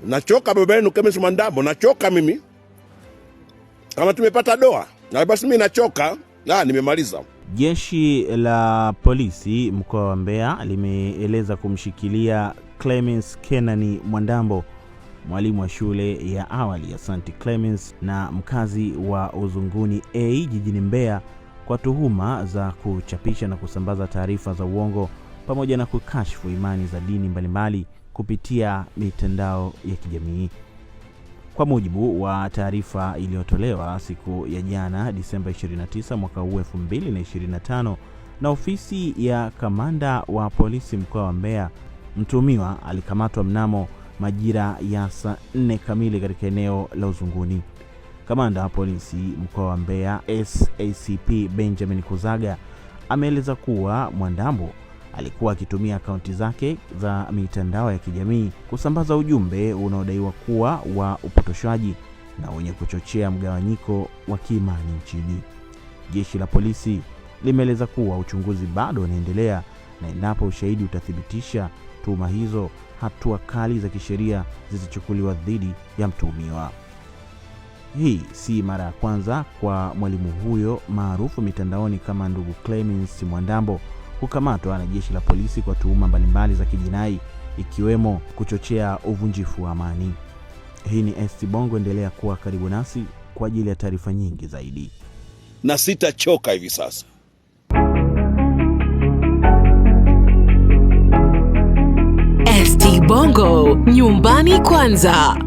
Nachoka baba yenu Clemence Mwandambo, nachoka mimi. Kama tumepata doa, na basi mimi nachoka. Nimemaliza. Jeshi la polisi mkoa wa Mbeya limeeleza kumshikilia Clemence Kenani Mwandambo, mwalimu wa shule ya awali ya St. Clemence na mkazi wa Uzunguni A jijini Mbeya kwa tuhuma za kuchapisha na kusambaza taarifa za uongo pamoja na kukashifu imani za dini mbalimbali kupitia mitandao ya kijamii. Kwa mujibu wa taarifa iliyotolewa siku ya jana Disemba 29 mwaka 2025 na ofisi ya kamanda wa polisi mkoa wa Mbeya, mtuhumiwa alikamatwa mnamo majira ya saa 4 kamili katika eneo la Uzunguni. Kamanda wa polisi mkoa wa Mbeya SACP Benjamin Kuzaga ameeleza kuwa Mwandambo alikuwa akitumia akaunti zake za mitandao ya kijamii kusambaza ujumbe unaodaiwa kuwa wa upotoshaji na wenye kuchochea mgawanyiko wa kiimani nchini. Jeshi la polisi limeeleza kuwa uchunguzi bado unaendelea na endapo ushahidi utathibitisha tuhuma hizo, hatua kali za kisheria zitachukuliwa dhidi ya mtuhumiwa. Hii si mara ya kwanza kwa mwalimu huyo maarufu mitandaoni kama ndugu Clemence Mwandambo kukamatwa na jeshi la polisi kwa tuhuma mbalimbali za kijinai ikiwemo kuchochea uvunjifu wa amani. Hii ni ST Bongo, endelea kuwa karibu nasi kwa ajili ya taarifa nyingi zaidi. Na sitachoka hivi sasa. ST Bongo, nyumbani kwanza.